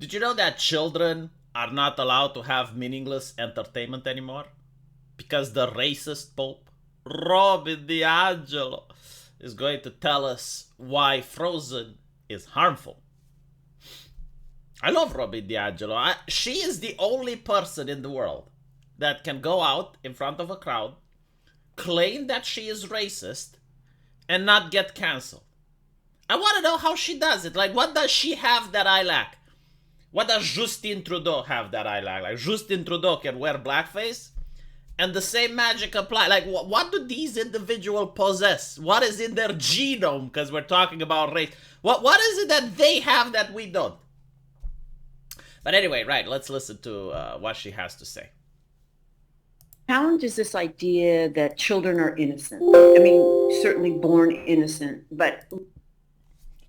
Did you know that children are not allowed to have meaningless entertainment anymore? Because the racist Pope, Robin DiAngelo, is going to tell us why Frozen is harmful. I love Robin DiAngelo. She is the only person in the world that can go out in front of a crowd, claim that she is racist, and not get canceled. I want to know how she does it. Like, what does she have that I lack? What does Justin Trudeau have that I lack? Like, Justin Trudeau can wear blackface, and the same magic apply. Like, what do these individuals possess? What is in their genome? Because we're talking about race. What is it that they have that we don't? But anyway, right, let's listen to what she has to say. Challenge is this idea that children are innocent. I mean, certainly born innocent, but...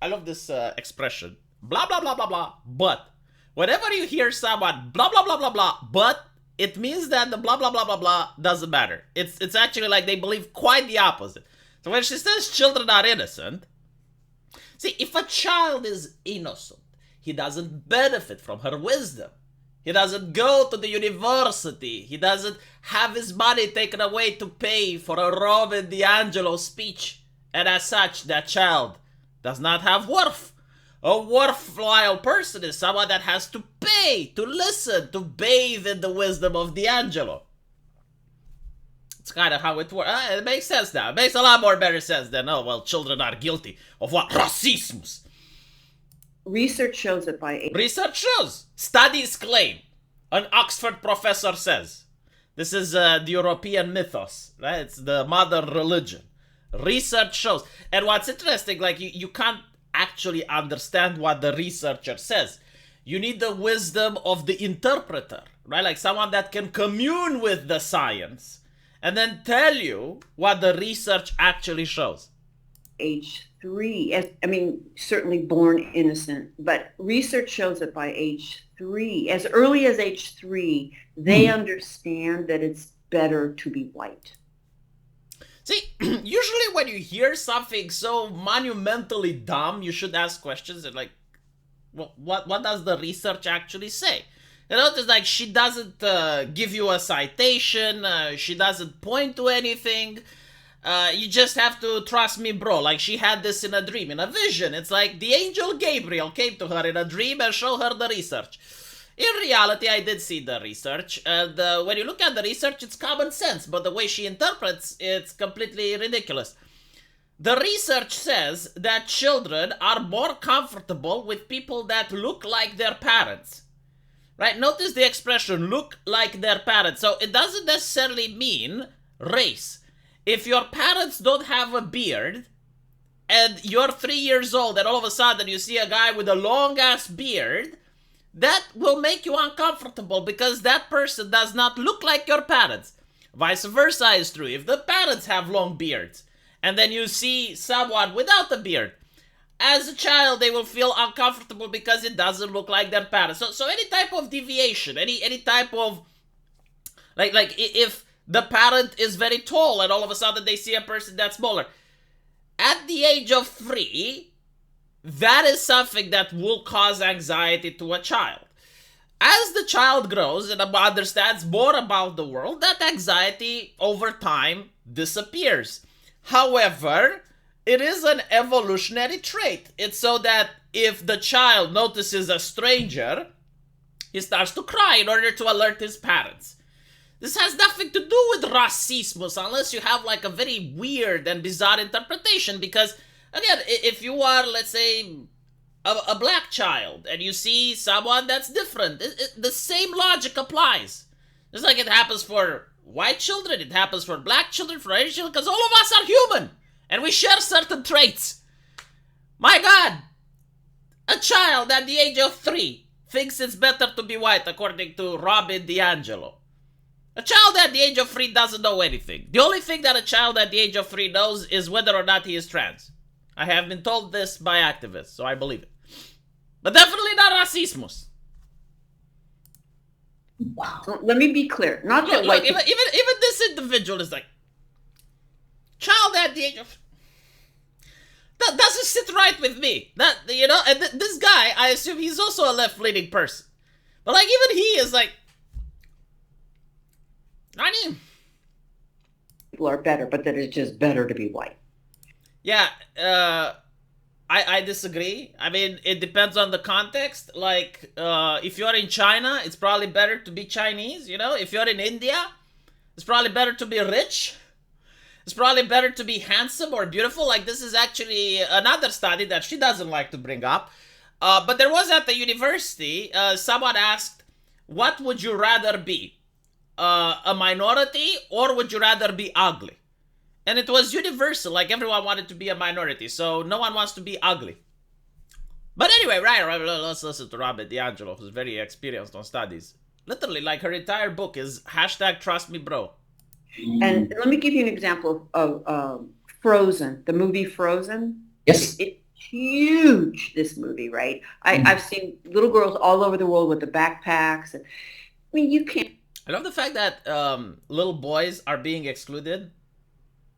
I love this expression. Blah, blah, blah, blah, blah, but. Whenever you hear someone blah, blah, blah, blah, blah, but, it means that the blah, blah, blah, blah, blah doesn't matter. It's actually like they believe quite the opposite. So when she says children are innocent, see, if a child is innocent, he doesn't benefit from her wisdom. He doesn't go to the university. He doesn't have his money taken away to pay for a Robin DiAngelo speech. And as such, that child does not have worth. A worthwhile person is someone that has to pay, to listen, to bathe in the wisdom of DiAngelo. It's kind of how it works. It makes sense now. It makes a lot more better sense than, oh, well, children are guilty of what? Racism. Research shows that by... Research shows. Studies claim. An Oxford professor says. This is the European mythos, right? It's the modern religion. Research shows. And what's interesting, like, you can't actually understand what the researcher says. You need the wisdom of the interpreter, right? Like someone that can commune with the science and then tell you what the research actually shows. Age 3, I mean, certainly born innocent, but research shows that by age 3, as early as age 3, they understand that it's better to be white. See, usually when you hear something so monumentally dumb, you should ask questions and like, well, what does the research actually say? You know, it's like she doesn't give you a citation, she doesn't point to anything. You just have to trust me, bro. Like, she had this in a dream, in a vision. It's like the angel Gabriel came to her in a dream and showed her the research. In reality, I did see the research, and when you look at the research, it's common sense, but the way she interprets, it's completely ridiculous. The research says that children are more comfortable with people that look like their parents. Right? Notice the expression, look like their parents. So it doesn't necessarily mean race. If your parents don't have a beard, and you're 3 years old, and all of a sudden you see a guy with a long-ass beard, that will make you uncomfortable because that person does not look like your parents. Vice versa is true. If the parents have long beards, and then you see someone without a beard, as a child they will feel uncomfortable because it doesn't look like their parents. So any type of deviation, any type of, like if the parent is very tall and all of a sudden they see a person that's smaller, at the age of 3, that is something that will cause anxiety to a child. As the child grows and understands more about the world, that anxiety over time disappears. However, it is an evolutionary trait. It's so that if the child notices a stranger, he starts to cry in order to alert his parents. This has nothing to do with racism unless you have like a very weird and bizarre interpretation, because again, if you are, let's say, a black child and you see someone that's different, the same logic applies. Just like it happens for white children, it happens for black children, for Asian children, because all of us are human and we share certain traits. My God, a child at the age of 3 thinks it's better to be white, according to Robin DiAngelo. A child at the age of 3 doesn't know anything. The only thing that a child at the age of 3 knows is whether or not he is trans. I have been told this by activists, so I believe it. But definitely not racismus. Wow. Let me be clear. Not that look, even this individual is like, child at the age of... That doesn't sit right with me. That, you know, and this guy, I assume he's also a left-leaning person. But, like, even he is like, I mean, people are better, but that it's just better to be white. yeah, I disagree. I mean, it depends on the context. Like, if you're in China, it's probably better to be Chinese, you know? If you're in India, it's probably better to be rich. It's probably better to be handsome or beautiful. Like, this is actually another study that she doesn't like to bring up. But there was at the university, someone asked, what would you rather be? A minority, or would you rather be ugly? And it was universal, like everyone wanted to be a minority, so no one wants to be ugly. But anyway, right, let's listen to Robert D'Angelo, who's very experienced on studies. Literally, like, her entire book is hashtag trust me bro. And let me give you an example of Frozen, the movie Frozen. Yes. It's huge, this movie, right? I've seen little girls all over the world with the backpacks. I mean, you can't. I love the fact that little boys are being excluded.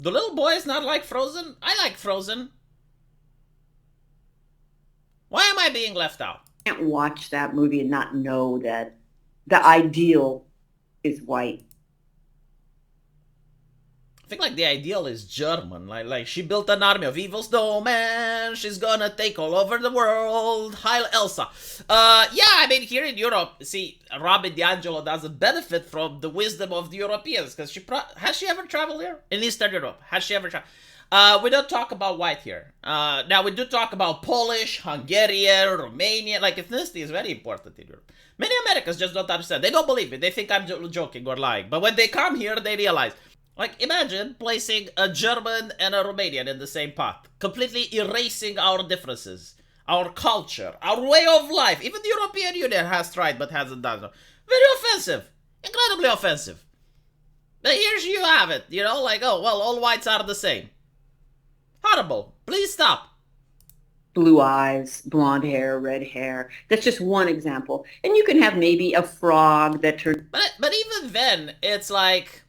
Do little boys not like Frozen? I like Frozen. Why am I being left out? Can't watch that movie and not know that the ideal is white. I think, like, the ideal is German. Like she built an army of evil snowmen. She's gonna take all over the world. Heil Elsa. Yeah, I mean, here in Europe, see, Robin DiAngelo doesn't benefit from the wisdom of the Europeans, because has she ever traveled here? In Eastern Europe, has she ever traveled? We don't talk about white here. Now, we do talk about Polish, Hungarian, Romanian. Like, ethnicity is very important in Europe. Many Americans just don't understand. They don't believe it. They think I'm joking or lying. But when they come here, they realize. Like, imagine placing a German and a Romanian in the same pot, completely erasing our differences, our culture, our way of life. Even the European Union has tried but hasn't done so. Very offensive. Incredibly offensive. But here you have it, you know, like, oh, well, all whites are the same. Horrible. Please stop. Blue eyes, blonde hair, red hair. That's just one example. And you can have maybe a frog that turns. But even then, it's like,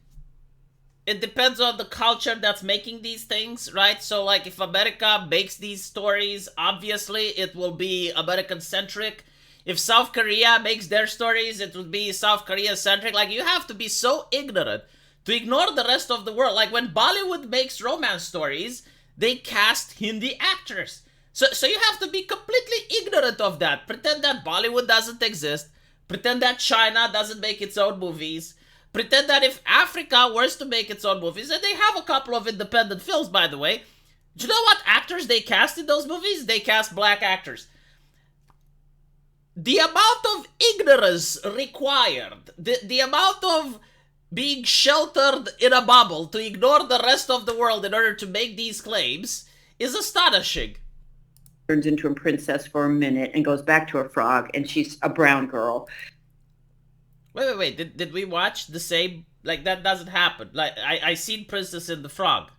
it depends on the culture that's making these things, right? So, like, if America makes these stories, obviously it will be American-centric. If South Korea makes their stories, it would be South Korea-centric. Like, you have to be so ignorant to ignore the rest of the world. Like, when Bollywood makes romance stories, they cast Hindi actors. So you have to be completely ignorant of that. Pretend that Bollywood doesn't exist. Pretend that China doesn't make its own movies. Pretend that if Africa was to make its own movies, and they have a couple of independent films, by the way, do you know what actors they cast in those movies? They cast black actors. The amount of ignorance required, the amount of being sheltered in a bubble to ignore the rest of the world in order to make these claims is astonishing. Turns into a princess for a minute and goes back to a frog, and she's a brown girl. Wait. Did we watch the same? Like, that doesn't happen. Like, I seen Princess and the Frog,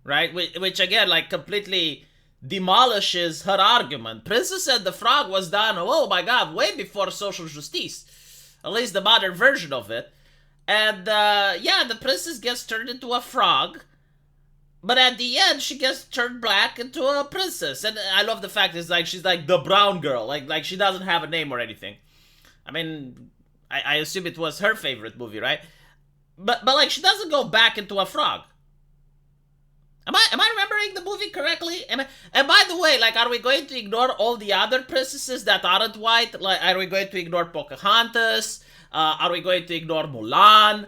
right? Which again, like, completely demolishes her argument. Princess and the Frog was done, oh my god, way before social justice. At least the modern version of it. And, yeah, the princess gets turned into a frog. But at the end, she gets turned black into a princess. And I love the fact is, like, she's like the brown girl. Like she doesn't have a name or anything. I mean, I assume it was her favorite movie, right? But like, she doesn't go back into a frog. Am I remembering the movie correctly? And by the way, like, are we going to ignore all the other princesses that aren't white? Like, are we going to ignore Pocahontas? Are we going to ignore Mulan?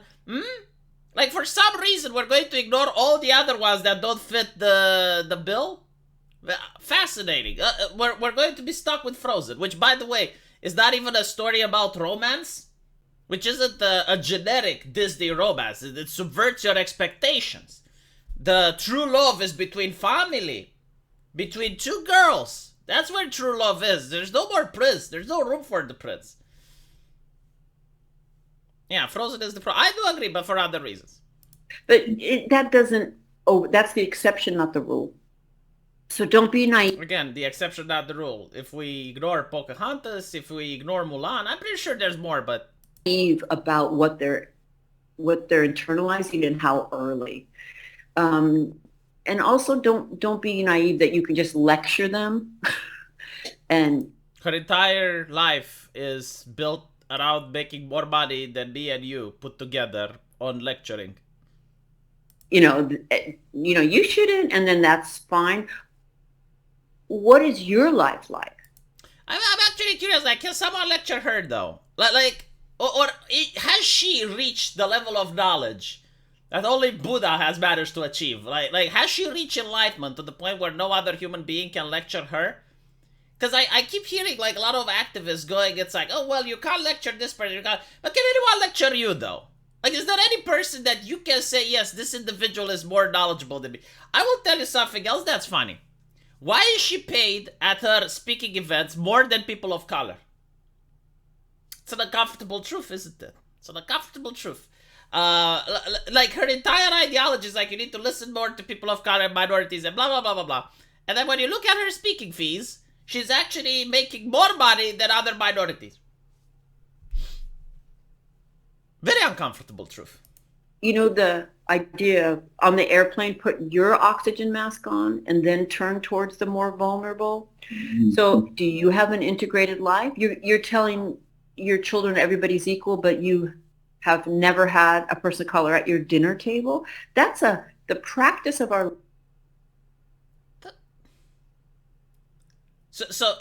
Like, for some reason, we're going to ignore all the other ones that don't fit the bill? Fascinating. We're going to be stuck with Frozen, which, by the way, is not even a story about romance, which isn't a generic Disney romance. It subverts your expectations. The true love is between family, between two girls. That's where true love is. There's no more prince. There's no room for the prince. Yeah, Frozen is the pro. I do agree, but for other reasons. But that doesn't. Oh, that's the exception, not the rule. So don't be naive. Again, the exception, not the rule. If we ignore Pocahontas, if we ignore Mulan, I'm pretty sure there's more, but Naive about what they're internalizing and how early. And and also don't be naive that you can just lecture them. And her entire life is built around making more money than me and you put together on lecturing. You shouldn't, and then that's fine. What is your life like? I'm actually curious. Like, can someone lecture her though? Or has she reached the level of knowledge that only Buddha has managed to achieve? Like has she reached enlightenment to the point where no other human being can lecture her? Because I keep hearing like a lot of activists going, it's like, oh well, you can't lecture this person, you can't. But can anyone lecture you though? Like, is there any person that you can say, yes, this individual is more knowledgeable than me? I will tell you something else that's funny. Why is she paid at her speaking events more than people of color? It's an uncomfortable truth, isn't it? It's an uncomfortable truth. Like, her entire ideology is like, you need to listen more to people of color, minorities, and blah, blah, blah, blah, blah. And then when you look at her speaking fees, she's actually making more money than other minorities. Very uncomfortable truth. The idea of, on the airplane, put your oxygen mask on and then turn towards the more vulnerable. Mm-hmm. So do you have an integrated life? You're telling your children everybody's equal, but you have never had a person of color at your dinner table? That's the practice of our... So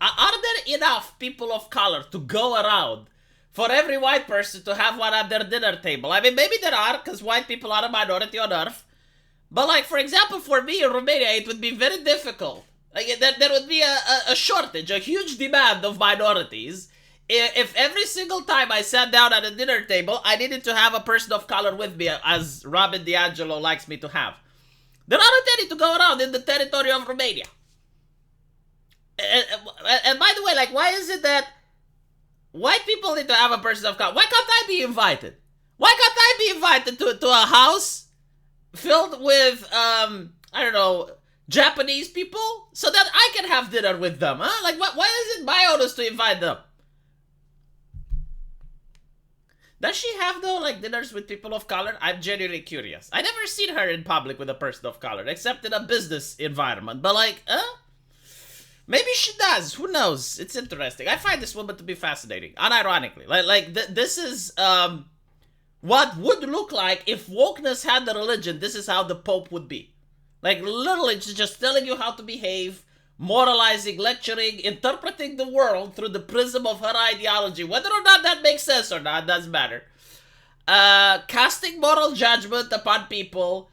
are there enough people of color to go around for every white person to have one at their dinner table? I mean, maybe there are, because white people are a minority on Earth. But, like, for example, for me in Romania, it would be very difficult. Like, there would be a shortage, a huge demand of minorities. If every single time I sat down at a dinner table, I needed to have a person of color with me, as Robin D'Angelo likes me to have. There aren't any to go around in the territory of Romania. And by the way, like, why is it that white people need to have a person of color? Why can't I be invited? Why can't I be invited to a house filled with, I don't know, Japanese people so that I can have dinner with them, huh? Like, why is it my onus to invite them? Does she have, though, like, dinners with people of color? I'm genuinely curious. I never seen her in public with a person of color, except in a business environment. But, like, maybe she does. Who knows? It's interesting. I find this woman to be fascinating, unironically. This is what would look like if wokeness had the religion. This is how the Pope would be. Like, literally just telling you how to behave, moralizing, lecturing, interpreting the world through the prism of her ideology. Whether or not that makes sense or not, doesn't matter. Casting moral judgment upon people,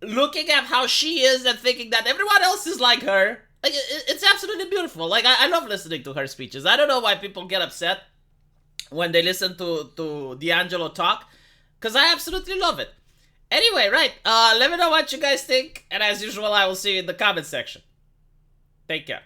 looking at how she is and thinking that everyone else is like her. Like, it's absolutely beautiful. Like, I love listening to her speeches. I don't know why people get upset when they listen to D'Angelo talk, because I absolutely love it. Anyway, right, let me know what you guys think, and as usual, I will see you in the comment section. Take care.